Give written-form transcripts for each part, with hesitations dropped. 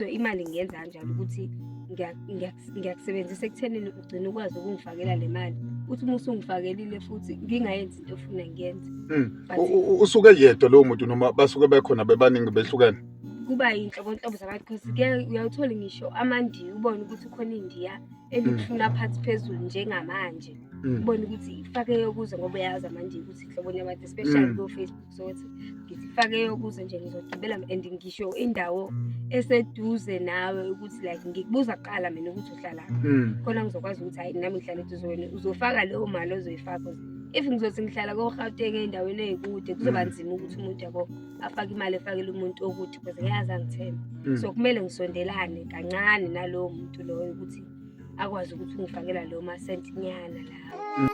So imali ngiyenza kanjalo ukuthi ngiyakusebenzisa ekuthenini ugcine ukwazi ukungifakela le mali, uthi uma usungifakelile futhi ngingayenzi into ofuna ngiyenze. Usuke yedwa lowo muntu noma basuke bekhona bebaningi behlukene? Kuba yinhlobonhlobo zabantu because uyawuthola ngisho amandiya ubone ukuthi khona indiya elikufuna phansi phezulu njengamanje. Ubone ukuthi ifake yokuze ngoba uyazi amandiya ukuthi inhlobonye yabantu especially ko-Facebook. So ngithi ifake yokuze nje ngizogibela and ngisho indawo eseduze nawe ukuthi like ngikubuza kuqala mina ukuthi uhlalaphi, khona ngizokwazi ukuthi hayi nami ngihlala eduzweni uzofaka leyo mali ozoyifaka. If ngizothi ngihlala ko-Gauteng ey'ndaweni ey'kude kuzoba nzima ukuthi umuntu yabo afake imali efakele umuntu okude because ngiyazi angithembe. So kumele ngisondelane kancane nalowo muntu loyo ukuthi akwazi ukuthi ungifakela leyo masentinyana lawo.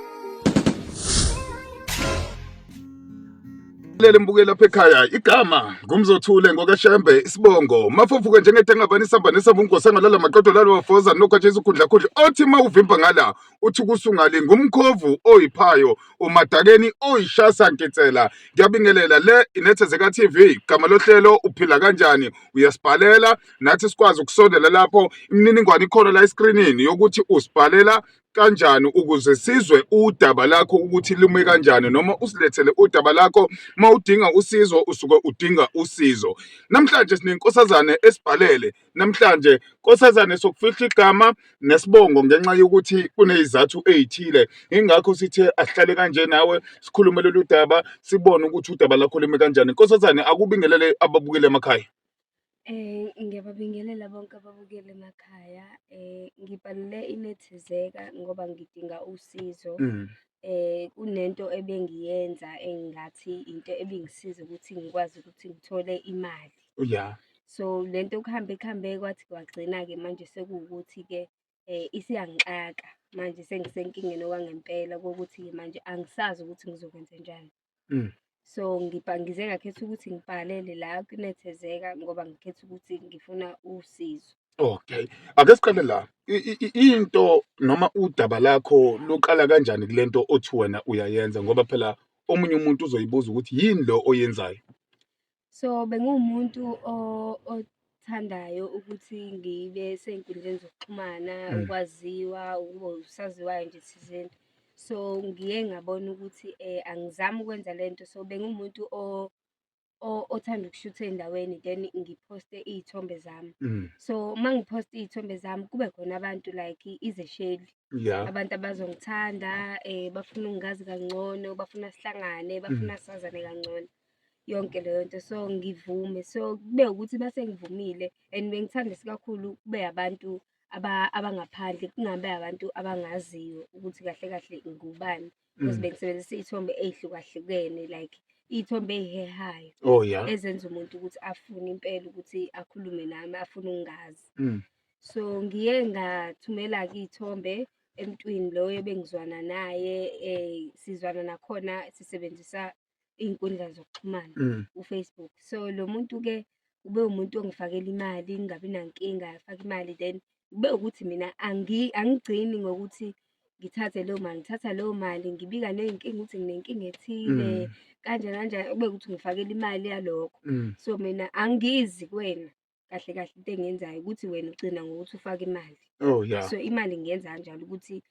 Lele mbukeli lapha ekhaya, igama ngumzothule ngokashembe isibongo mafufuke njengethengabani sambani sabungosa ngalala maqodo lalo wafoza nokhathi isikhundla khudla othi mawuvimba ngala uthi kusungali ngumkhovu oyiphayo umadakeni oyishasa nkitsela. Ngiyabingelela le iNethezeka TV, gama lohlelo uphila kanjani, uyasibhalela nathi sikwazi ukusondela lapho imininingwane ikhona la escreenini yokuthi usibhalela kanjani ukuze sizwe udaba lakho ukuthi lume kanjani, noma usilethele udaba lakho mawudinga usizo usuke udinga usizo. Namhlanje sinenkosazane esibhalele, namhlanje nkosazane sokufihla igama nesibongo ngenxa yokuthi kunezizathu ezithile, ingakho sithe asihlale kanje nawe sikhulume lolu daba sibone ukuthi udaba lakho lume kanjani. Nkosazane, akubingelele ababukele emakhaya. Ngiyababingelela bonke ababukele emakhaya. Ngibhalele iNethezeka ngoba ngidinga usizo. Kunento ebengiyenza engathi into ebingisiza ukuthi ngikwazi ukuthi ngithole imali. So lento kuhambe kwathi kwagcina-ke manje sekuwukuthi-ke isiyangixaka manje sengisenkingeni okwangempela kokuthi manje angisazi ukuthi ngizokwenza njani. So ngize ngakhetha ukuthi ngibhalele la kuNethezeka ngoba ngikhetha ukuthi ngifuna usizo. Okay, ake siqale la. Into noma udaba lakho luqala kanjani kulento othi wena uyayenza, ngoba phela omunye umuntu uzoyibuza ukuthi yini lo oyenzayo? So bengumuntu othandayo ukuthi ngibe sey'nkundleni zokuxhumana, ukwaziwa, ukuba usaziwayo nje thizeni. So ngiye ngabona ukuthi angizami ukwenza lento. So bengumuntu othanda ukushutha ey'ndaweni then ngiphoste iy'thombe zami. So uma ngiphoste iy'thombe zami kube khona abantu like izesheli, abantu abazongithanda, bafuna ukungazi kangcono, bafuna sihlangane, bafuna sazane kangcono, yonke leyo nto. So ngivume, so kube ukuthi base ngivumile and bengithanda isikakhulu kube abantu abangaphandle, kungabe abantu abangaziyo ukuthi kahle kahle ngubani, because bengisebenzisa iy'thombe ey'hlukahlukene like iy'thombe ey'hehayo ezenza umuntu ukuthi afune impela ukuthi akhulume nami, afune ukungazi. So ngiye ngathumela-ke iy'thombe emntwini loyo ebengizwana naye, sizwana nakhona sisebenzisa iy'nkundla zokuxhumana, uFacebook. So lo muntu-ke ube umuntu ongifakela imali, ngingabi nankinga, afake imali then kube ukuthi mina angigcini ngokuthi ngithathe leyo mali, ngithatha leyo mali ngibika ney'nkinga ukuthi nginenkinga ethile kanjani kanjani, kube ukuthi ngifakela imali yalokho. So mina angizi kuwena kahle kahle into engiyenzayo ukuthi wena ugcina ngokuthi ufake imali. So imali ngiyenza kanjalo ukuthi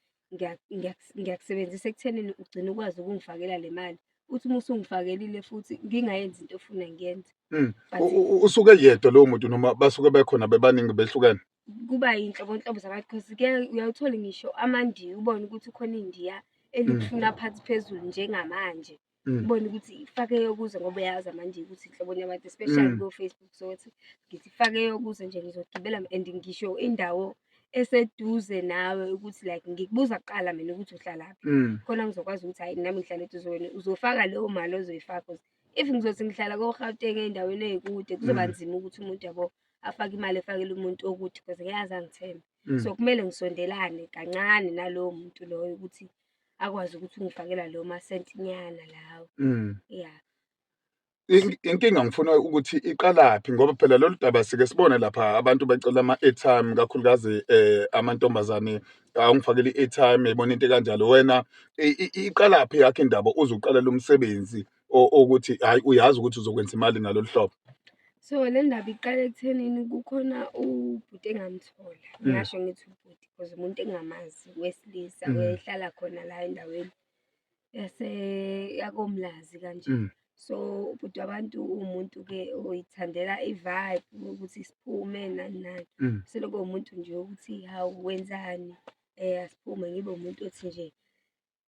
ngiyakusebenzisa ekuthenini ugcine ukwazi ukungifakela le mali, uthi uma usungifakelile futhi ngingayenzi into ofuna ngiyenze. Usuke yedwa lowo muntu noma basuke bekhona bebaningi behlukene? Kuba yinhlobonhlobo zabantu because uyawuthola ngisho amandiya ubone ukuthi khona indiya elikufuna phansi phezulu njengamanje. Ubone ukuthi ifake yokuze ngoba uyazi amandiya ukuthi inhlobonye yabantu especially ko-Facebook. So ngithi ifake yokuze nje ngizogibela and ngisho indawo eseduze nawe ukuthi like ngikubuza kuqala mina ukuthi uhlalaphi, khona ngizokwazi ukuthi hayi nami ngihlala eduzweni uzofaka leyo mali ozoyifaka. If ngizothi ngihlala ko-Gauteng ey'ndaweni ey'kude kuzoba nzima ukuthi umuntu yabo afake imali efakele umuntu okude because ngiyazi angithembe. So kumele ngisondelane kancane nalowo muntu loyo ukuthi akwazi ukuthi ungifakela leyo masentinyana lawo. Inkinga ngifuna ukuthi iqalaphi, ngoba phela lolu daba sike sibone lapha abantu becela ama-airtime, kakhulukazi amantombazane, awungifakele i-airtime, yayibona into kanjalo. Wena iqalaphi yakho indaba uzuqalela umsebenzi ukuthi hayi uyazi ukuthi uzokwenza imali ngalolu hlobo? So le ndaba iqale ekuthenini kukhona ubhuti engamthola, ngingasho ngithi ubhuti because umuntu engingamazi wesilisa wayehlala khona la endaweni yakoMlazi kanje. So ubhuti wabantu uwumuntu-ke oyithandela i-vibe ukuthi siphume nani nani. Selokhu umuntu nje ukuthi hawu wenzani, asiphume, ngibe umuntu othi nje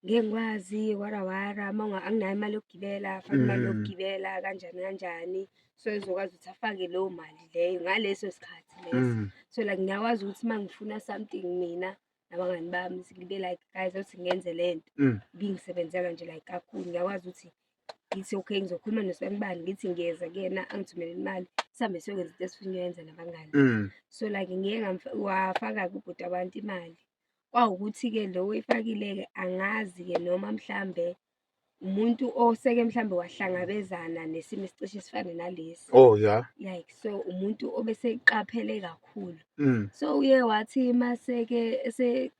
ngeke ngikwazi wara anginayo imali yokugibela, afake imali yokugibela kanjani kanjani. So ezokwazi ukuthi afake leyo mali leyo ngaleso sikhathi leso. So like ngiyakwazi ukuthi uma ngifuna something mina nabangani bami ngibe like guys awuthi ngenze lento bingisebenzela nje like kakhulu. Ngiyakwazi ukuthi ngithi okay ngizokhuluma nosibani ngithi ngiyeza kuyena angithumele imali sihambe siyokwenza into esifuna ukuyenza nabangani. So like ngike wafaka-ke ubhuti wabantu imali. Kwawukuthi-ke lo oyifakile-ke angazi-ke noma mhlambe umuntu oseke mhlambe wahlangabezana nesimo esicishe esifane nalesi. Like so umuntu obeseqaphele kakhulu. So uye wathi maseke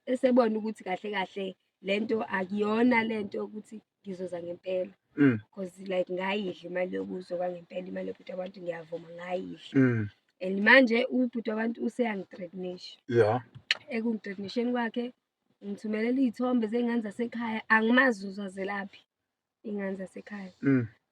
esebona ukuthi kahle kahle lento akuyona lento ukuthi ngizoza ngempela. Because like ngayidla imali yokuzo kwangempela imali yobhuti wabantu ngiyavuma ngayidla. And manje ubhuti wabantu useyangithreatenisha. Ekungithreatenisheni kwakhe ngithumelela iy'thombe zey'ngane zasekhaya, angimazi uzazelaphi iy'ngane zasekhaya.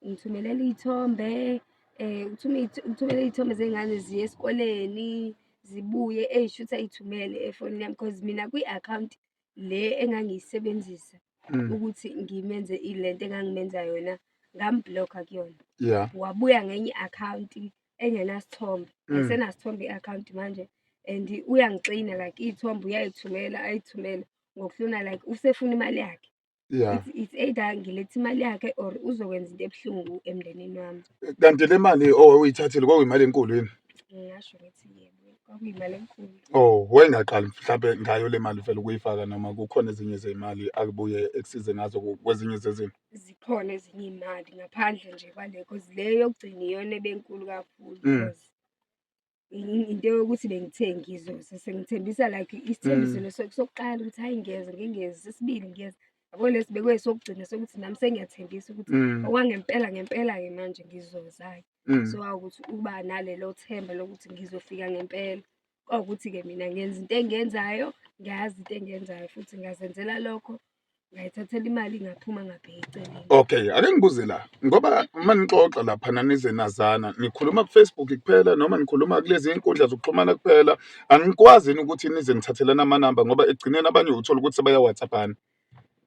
Ngithumelela iy'thombe ngithumele iy'thombe zey'ngane ziye esikoleni zibuye shuthi ay'thumele efonini yami because mina kwi-akhawunti le engangiyisebenzisa ukuthi ngimenze ilento engangimenza yona ngambhlokha kuyona. Wabuya ngenye i-akhawunti engenasithombe, ayisenasithombe i-akhawunti manje and uyangixina like iy'thombe uyay'thumela ayithumele ngokuhluna like usefuna imali yakhe. It's either ngilethe imali yakhe or uzokwenza into ebuhlungu emndenini wami. Kanti le mali oyithathile kwakuyimali enkulu yini? Ngingasho ukuthi yebo, kwakuyimali enkulu. Wayengaqali mhlampe ngayo le mali vele ukuyifaka noma kukhona ezinye zey'mali akubuye ekusize ngazo kwezinye zezimo? Zikhona ezinye iy'mali ngaphandle nje kwale because le yokugcina iyona ebenkulu kakhulu because into yokuthi bengithe ngizoza sengithembisa like isithembiso sokuqala ukuthi hayi ngiyeza ngingezi, sesibili ngiyeza. Yabo lesi bekwesokugcina sokuthi nami sengiyathembisa ukuthi okwangempela-ke manje ngizoza-ke. So kwawukuthi uba nalelo themba lokuthi ngizofika ngempela. Kwawukuthi-ke mina ngenza into engiyenzayo, ngiyazi into engiyenzayo futhi ngazenzela lokho, ngayithathela imali ngaphuma ngabheka eceleni. Okay, ake ngibuze la ngoba uma nixoxa laphana nize nazana nikhuluma ku-Facebook kuphela noma nikhuluma kulezi iy'nkundla zokuxhumana kuphela, angikwazi yini ukuthi nize nithathelane amanamba ngoba ekugcineni abanye uthola ukuthi sebaya-WhatsApp-ana?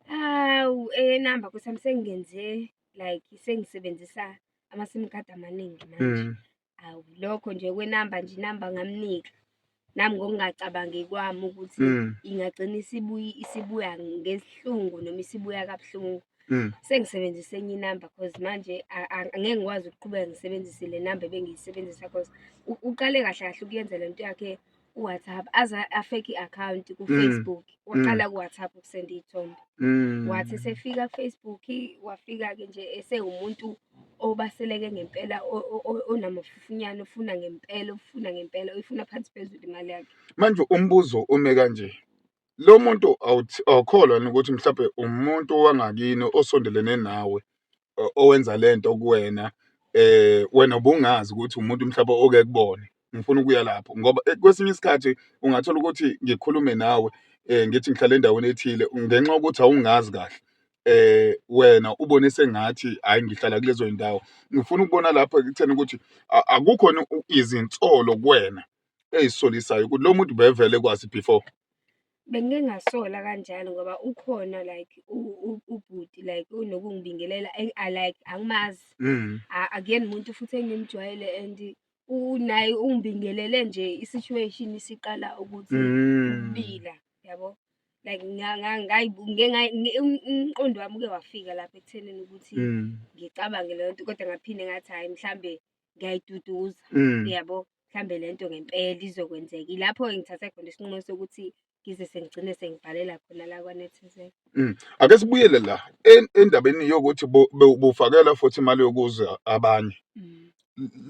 Hawu namba kusami sengenze like sengisebenzisa ama-sim card amaningi manje. Awu lokho nje kwenamba nje inamba ngamnika nami ngokungacabangi kwami ukuthi ingagcina isibuya ngesihlungu noma isibuya kabuhlungu. Sengisebenzisa enye inamba because manje angeke ngikwazi ukuqhubeka ngisebenzise le namba ebengiyisebenzisa because uqale kahle kahle ukuyenza lento yakhe ku-WhatsApp aze afake i-akhawunti ku-Facebook. Waqala ku-WhatsApp ukusenda iy'thombe. Wathi esefika ku-Facebook wafika-ke nje esewumuntu obaseleke ngempela onamafufunyane ofuna ngempela uyifuna phansi phezulu imali yakhe. Manje umbuzo ume kanje, lo muntu awukholwa yini ukuthi mhlawumbe umuntu wangakini osondelene nawe owenza lento kuwena, wena ubungazi ukuthi umuntu mhlawumbe oke kubone? Ngifuna ukuya lapho ngoba kwesinye isikhathi ungathola ukuthi ngikhulume nawe ngithi ngihlala endaweni ethile ngenxa yokuthi awungazi kahle, wena ubone sengathi hhayi ngihlala kulezo y'ndawo. Ngifuna ukubona lapho ekutheni ukuthi akukhona izinsolo kuwena ey'solisayo ukuthi lo muntu bevele kwazi before. Bengike ngasola kanjalo ngoba ukhona like ubhuti like unokungibingelela like angimazi. Akuyena umuntu futhi engimjwayele and naye ungibingelele nje i-situation isiqala ukuthi ukubila, yabo. Like umqondo wami uke wafika lapho ekuthenini ukuthi ngicabange leyo nto kodwa ngaphinde ngathi hhayi mhlambe ngiyayiduduza, yabo. Mhlambe lento ngempela izokwenzeka. Ilapho-ke ngithathe khona isinqumo sokuthi ngize sengigcine sengibhalela khona la kwaNetSendezela. Ake sibuyele la endabeni yokuthi bufakela futhi imali yokuza abanye.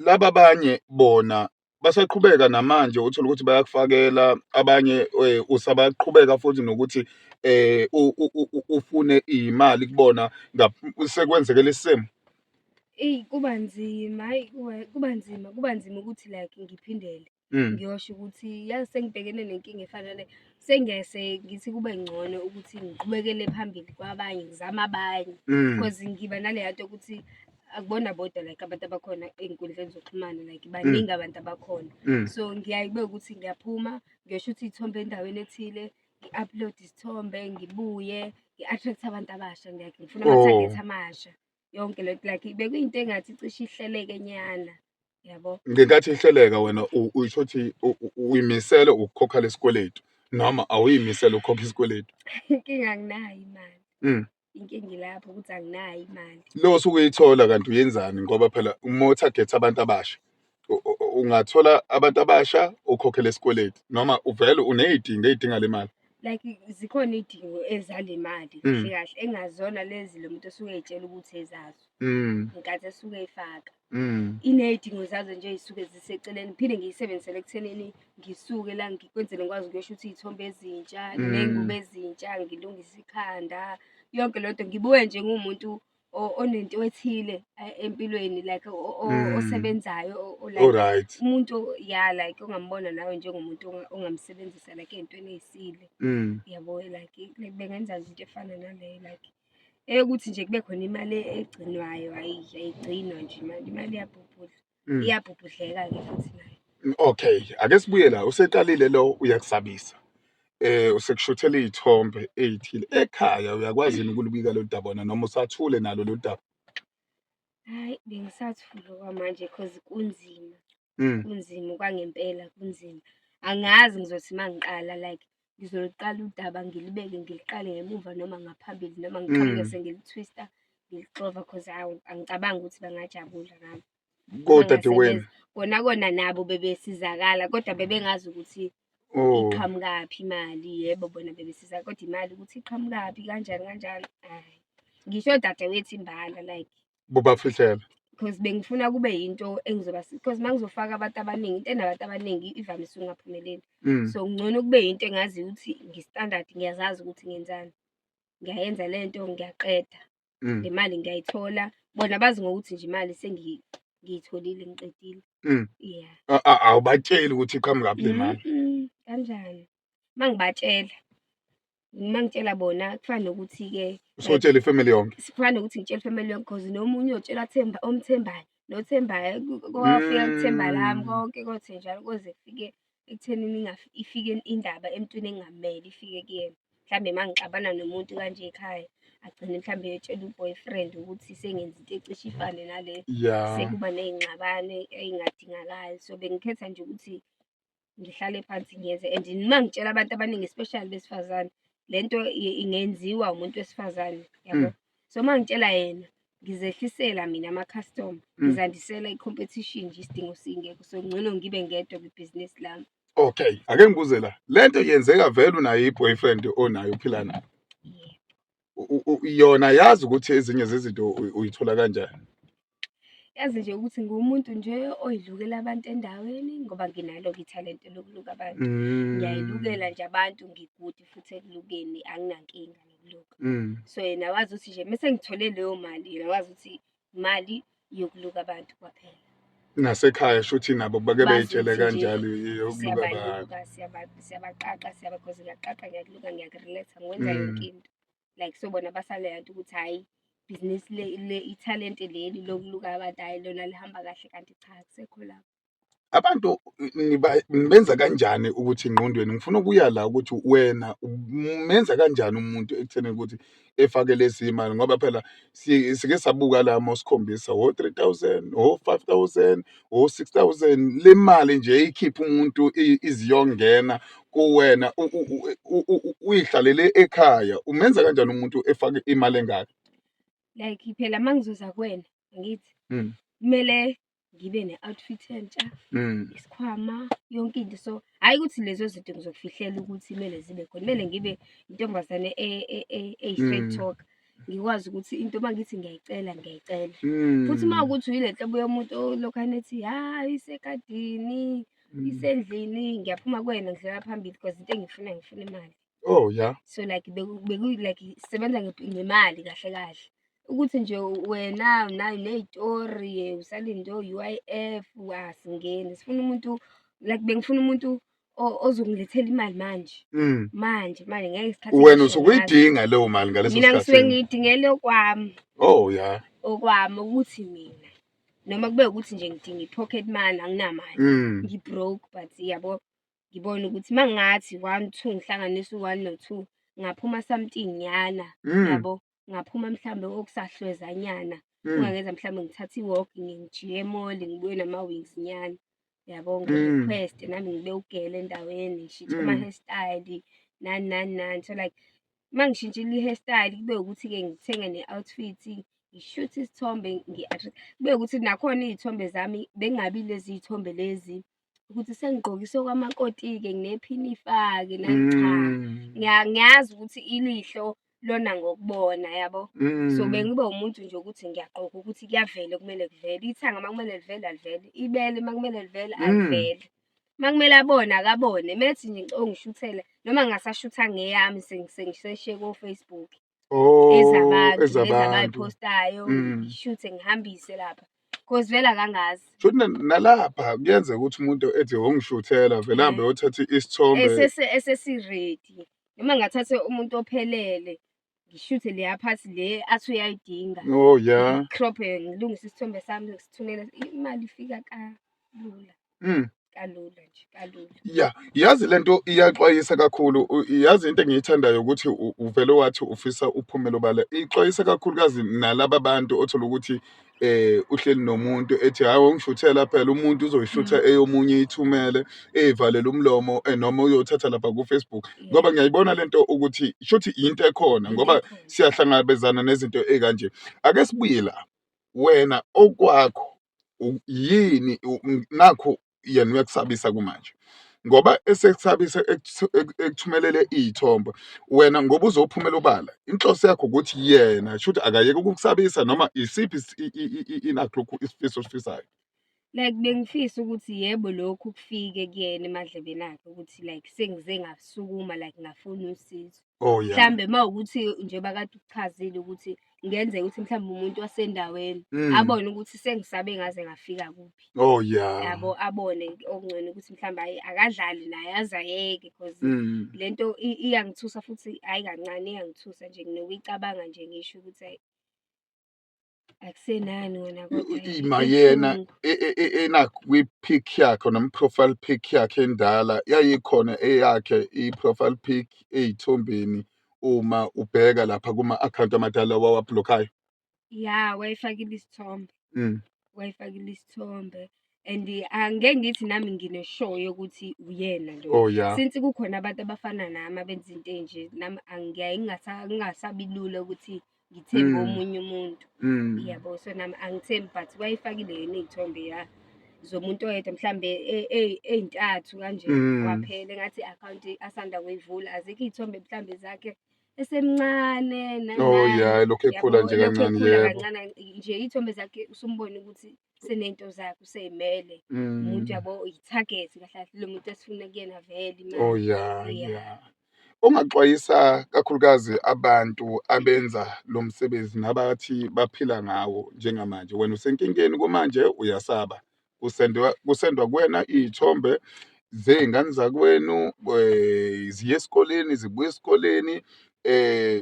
Laba abanye bona basaqhubeka namanje uthola ukuthi bayakufakela abanye, usabaqhubeka futhi nokuthi ufune iy'mali kubona sekwenzekela isimo? Eyi kuba nzima, hhayi kuba nzima ukuthi like ngiphindele. Ngiyosho ukuthi yazi sengibhekene nenkinga efana nale, sengiyase ngithi kube ngcono ukuthi ngiqhubekele phambili kwabanye, ngizame abanye. Cause ngiba naleya nto yokuthi akubona bodwa like abantu abakhona ey'nkundleni zokuxhumana, like baningi abantu abakhona. So ngiyaye kube ukuthi ngiyaphuma, ngiyoshuthi iy'thombe endaweni ethile, ngi-upload-e isithombe, ngibuye, ngi-attract-e abantu abasha, ngifuna amathagethi amasha. Yonke lento like bekuyinto engathi cishe ihleleke nyana, yabo. Ngenkathi ihleleka wena usho ukuthi uy'misele ukukhokha lesikweletu noma awuy'misele ukukhokha isikweletu? Inkinga anginayo imali. Inkinga ilapho ukuthi anginayo imali. Lo osuke uyithola kanti uyenzani ngoba phela uma uthagethe abantu abasha ungathola abantu abasha ukhokhele isikweletu noma uvele uney'dingo ey'dinga le mali? Like zikhona iy'dingo ezale mali kahle kahle engazona lezi lo muntu osuke ey'tshela ukuthi ezazo. Ngenkathi esuke ey'faka. Iney'dingo zazo nje ey'suke ziseceleni, ngiphinde ngiyisebenzisele ekuthenini ngisuke la kwenzele ngikwazi ukuyoshuthi iy'thombe ezintsha, ney'ngubo ezintsha, ngilungise ikhanda, yonke leyo nto. Ngibuye nje ngumuntu onento ethile empilweni like osebenzayo Alright. umuntu like ongambona nawe njengomuntu ongamsebenzisa like ey'ntweni ey'sile. Yabo like bengenza nje into efana naleyo like eyokuthi nje kube khona imali egcinwayo, ayigcinwa nje imali iyabhubhudleka-ke futhi nayo. Okay, ake sibuye la, useqalile lo uyakusabisa. Usekushuthela iy'thombe ey'thile ekhaya, uyakwazi yini ukulubika lolu daba wena noma usathule nalo lolu daba? Hhayi, bengisathule okwamanje cause kunzima. Kunzima okwangempela, kunzima. Angazi ngizothi uma ngiqala like ngizoluqala udaba ngilibeke ngiliqale ngemuva noma ngaphambili noma ngiqhamuke sengili-twist-a ngilixova cause angicabangi ukuthi bangajabula nami. Kodadewenu. Kona nabo bebesizakala kodwa bebengazi ukuthi iqhamukaphi imali. Yebo bona bebesizakala kodwa imali ukuthi iqhamukaphi kanjani kanjani, hhayi. Ngisho odadewethu imbala like. Bobafihlela? Cause bengifuna kube yinto cause uma ngizofaka abantu abaningi, into enabantu abaningi ivamise ukungaphumeleli. So ngcono kube yinto engaziyo ukuthi ngi-standard, ngiyazazi ukuthi ngenzani. Ngiyayenza le nto, ngiyaqeda. Le mali ngiyayithola, bona bazi ngokuthi nje imali ngiyitholile ngiqedile. Yeah. Awubatsheli ukuthi iqhamukaphi le mali? Kanjani? Uma ngibatshela, uma ngitshela bona kufana nokuthi-ke Usotshela ifamily yonke? Kufana nokuthi ngitshela ifamily yonke cause nomunye uyotshela omthembayo nothembayo kwafika kuthemba lami konke kothenjalo koze kufike ekuthenini ifike indaba emntwini engamele ifike kuyena. Mhlambe uma ngixabana nomuntu kanje ekhaya agcine mhlambe eyotshela u-boyfriend ukuthi sengenza into ecishe ifane nale. Sekuba ney'ngxabano ey'ngadingakali. So bengikhetha nje ukuthi ngihlale phansi ngiyenze and uma ngitshela abantu abaningi especially besifazane le nto ingenziwa umuntu wesifazane, yabo. So uma ngitshela yena ngizehlisela mina ama-customer, ngizandisela i-competition nje isidingo singekho. So ngcono ngibe ngedwa kwibhizinisi lami. Okay, ake ngibuze la, le nto yenzeka vele unayo i-boyfriend onayo uphila nayo? Yona yazi ukuthi ezinye zezinto uyithola kanjani? Yazi nje ukuthi ngumuntu nje oyilukela abantu endaweni ngoba nginalo-ke ithalente lokuluka abantu. Ngiyayilukela nje abantu, ngigudi futhi ekulukeni, anginankinga nokuluka. So yena wazi ukuthi nje mese ngithole leyo mali, yena wazi ukuthi imali yokuluka abantu kwaphela. Nasekhaya shuthi nabo bake bey'tshele kanjalo yokuluka abantu? Siyabaqaqa cause ngiyaqaqa, ngiyakuluka, ngiyaku-relate-a, ngikwenza yonke into. Like so bona basaleya nto ukuthi hhayi ibhizinisi ithalente leli lokuluka abantu hhayi lona lihamba kahle, kanti cha akusekho lapho. Abantu nibenza kanjani ukuthi engqondweni, ngifuna ukuya la ukuthi wena umenza kanjani umuntu ekuthenini ukuthi efake lezi mali ngoba phela sike sabuka la mosikhombisa o-3,000, o-5,000, o-6,000, le mali nje eyikhipha umuntu iziyongena kuwena uyihlalele ekhaya. Umenza kanjani umuntu efake imali engaka? Like phela uma ngizoza kuwena angithi kumele ngibe ne-outfit entsha, isikhwama, yonke into. So hhayi ukuthi lezo zinto ngizokufihlela ukuthi kumele zibe khona, kumele ngibe intombazane eyi-straight talker. Ngikwazi ukuthi into uma ngithi ngiyayicela ngiyayicela. Futhi uma kuwukuthi uyile nhlobo yomuntu olokhane ethi hhayi isegadini, isendlini, ngiyaphuma kuwena ngidlulela phambili because into engifuna ngifuna imali. Oh ya. So like like sisebenza ngemali kahle kahle. ukuthi nje wena unayo ney'tori usalinde o-U_I_F asingeni. Sifuna umuntu like bengifuna umuntu ozongilethela imali manje. Manje ngeke isikhathi Wena ngisho ngaso. usukuyidinga leyo mali ngaleso Mina ngisuke sikhathi. ngiyidingele okwami. Oh ya. Okwami ukuthi mina noma kube ukuthi nje ngidinga i-pocket money anginamali. Ngi-broke but yabo ngibona ukuthi mangathi 1 2 ngihlanganisa u-1 no-2 ngaphuma something nyana yabo. Ngaphuma mhlambe okusahlwezanyana. Kungangenza mhlambe ngithathe i-walk ngijiye e-mall ngibuye nama-wings nyana. Yabo ngi-request nami ngibe ugele endaweni ngishintshe ama-hairstyle nani. So like mangishintshile i-hairstyle kube ukuthi-ke ngithenge ne-outfit ngi-shoot isithombe kube ukuthi nakhona iy'thombe zami bengabi lezi y'thombe lezi ukuthi sengigqokise okwamakoti-ke nginephini ifake nani cha. Ngiyazi ukuthi ilihlo lona ngokubona yabo. So bengibe umuntu nje ukuthi ngiyagqoka ukuthi kuyavela kumele kuvele. Ithanga makumele livele alivele. Ibele makumele livele alivele. Makumele abone akabone. Methi nje ngishutele noma ngingasashutha ngeyami sengiseshiye ko-Facebook. Ezabantu abayiphostayo ngishuthe ngihambise lapha. Cause vele akangazi. Futhi nalapha kuyenzeka ukuthi umuntu ethi ongishuthela vele hambe yothatha isithombe. Esesi-ready. Noma ngathatha umuntu ophelele ngishuthe leya part le athi uyayidinga. Oh ya. Ngicrophe ngilungise isithombe sami ngisithumele imali ifika kalula. Kalula nje kalula. Ya, yazi lento iyaxwayisa kakhulu. Yazi into engiyithandayo ukuthi uvele wathi ufisa uphumela obala. Ixwayisa kakhulukazi nalaba bantu othola ukuthi uhleli nomuntu ethi hayi ongishuthela phela umuntu uzoyishutha eyomunye ithumele evalela umlomo noma uyothatha lapha ku-Facebook. Ngoba ngiyayibona lento ukuthi shuthi into ekhona ngoba siyahlangabezana nezinto ekanje. Ake sibuye la. Wena okwakho yini nakho yena uyakusabisa kumanje ngoba esekusabisa ekuthumelele iy'thombe wena ngoba uzophumela obala inhloso yakho ukuthi yena shuthi akayeke ukukusabisa noma isiphi inakho lokhu isifiso osifisayo. Like bengifisa ukuthi yebo lokhu kufike kuyena emadlebeni akhe ukuthi like sengize ngasukuma like ngafuna usizo. Oh ya. Mhlambe mawukuthi njengoba kade ukuchazile ukuthi ngenzeka ukuthi mhlambe umuntu wasendaweni abone ukuthi sengisabe ngaze ngafika kuphi. Oh ya. Yabo abone okungcono ukuthi mhlambe hayi akadlali naye azayeke because lento iyangithusa futhi hayi kancane iyangithusa nje nokuyicabanga nje ngisho ukuthi hayi akusenani wena kodwa yena enakho kwi-pic yakhe noma profile pic yakhe endala yayikhona eyakhe i-profile pic ey'thombeni uma ubheka lapha kuma-akhawunti amadala wawablokhayo. Ya wayifakile isithombe. Wayifakile isithombe and angeke ngithi nami ngine-show yokuthi uyena nje. Oh ya. Since kukhona abantu abafana nami abenza into enje nami ngiyaye ngingasabi lula ukuthi ngithembe omunye umuntu. Yabo so nami angithembi but wayifakile yena iy'thombe ya zomuntu oyedwa mhlambe ey'ntathu kanje kwaphela engathi i-akhawunti asanda kuyivula azikho iy'thombe mhlambe zakhe esemncane nani. Oh ya lokhu ekhula nje kancane yebo. Kancane nje iy'thombe zakhe usumbona ukuthi senento zakhe usey'mele. Umuntu yabo i-target kahle kahle lo muntu esifuna kuyena vele imali. Oh ya. Ongaxwayisa kakhulukazi abantu abenza lo msebenzi nabathi baphila ngawo njengamanje wena usenkingeni kumanje uyasaba kusendwa kuwena iy'thombe zey'ngane zakwenu ziye esikoleni zibuye esikoleni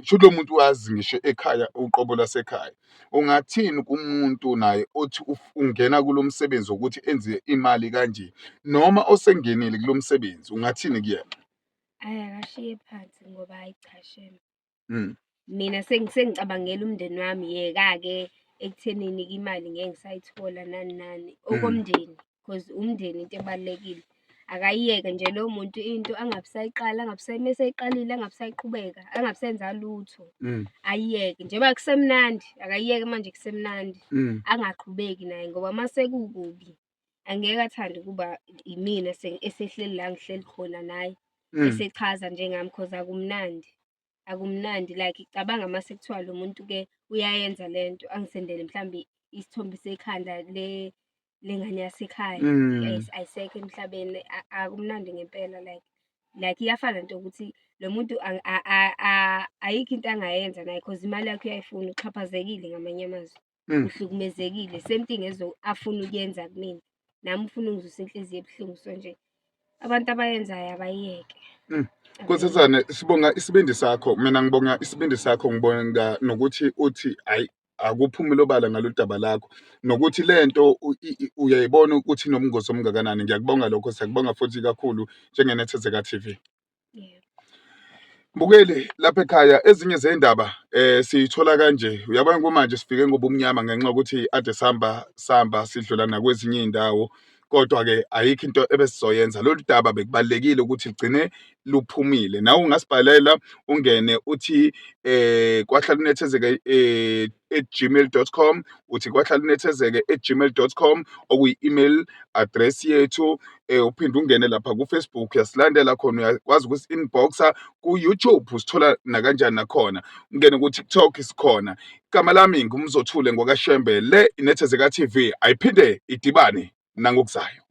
shuthi lo muntu wazi ngisho ekhaya uqobo lasekhaya. Ungathini kumuntu naye othi ungena kulo msebenzi wokuthi enze imali kanje noma osengenile kulo msebenzi ungathini kuyena? Ayi akashiye phansi ngoba hayi cha shame. Mina sengicabangela umndeni wami yeka-ke ekuthenini imali ngeke ngisayithola nani okomndeni because umndeni into ebalulekile. Akayiyeke nje lowo muntu into angabisayiqala meseyiqalile angabisayiqhubeka angabisenza lutho. Ayiyeke njengoba kusemnandi akayiyeke manje kusemnandi. Angaqhubeki naye ngoba mase kukubi angeke athande ukuba imina esehleli la ngihleli khona naye. Esechaza njengami cause akumnandi like cabanga mase kuthiwa lo muntu-ke uyayenza lento angisendele mhlambe isithombe sekhanda lengane yasekhaya ayisekho emhlabeni akumnandi ngempela like like iyafana nto ukuthi lo muntu ayikho into angayenza naye cause imali yakhe uyayifuna, uxhaphazekile ngamanye amazwi, uhlukumezekile, same thing afuna ukuyenza kumina, nami ufuna ungizwisa inhliziyo ebuhlungu. So nje abantu abayenzayo abayiyeke. Nkosazane, sibonga isibindi sakho, mina ngibonga isibindi sakho, ngibonga nokuthi uthi ayi akuphumile obala ngalo daba lakho, nokuthi lento uyayibona ukuthi inobungozi obungakanani. Ngiyakubonga lokho, siyakubonga futhi kakhulu njengeNethezeka TV. Yeah. Mbukeli lapha ekhaya, ezinye zey'ndaba siyithola kanje, uyabona kumanje sifike ngobumnyama ngenxa yokuthi ade samba sidlula nakwezinye iy'ndawo, kodwa-ke ayikho into ebesizoyenza. Lolu daba bekubalulekile ukuthi ligcine luphumile. Nawe ungasibhalela ungene uthi kwaHlalunethezeke @gmail.com, uthi kwaHlalunethezeke@gmail.com, okuyi-email address yethu. Uphinde ungene lapha ku-Facebook, uyasilandela khona, uyakwazi ukusi-inboxa. Ku-YouTube usithola nakanjani nakhona, ungene ku-TikTok sikhona. Igama lami nguMzothule Ngokashembe, le iNethezeka TV ayiphinde idibane nangokuzayo.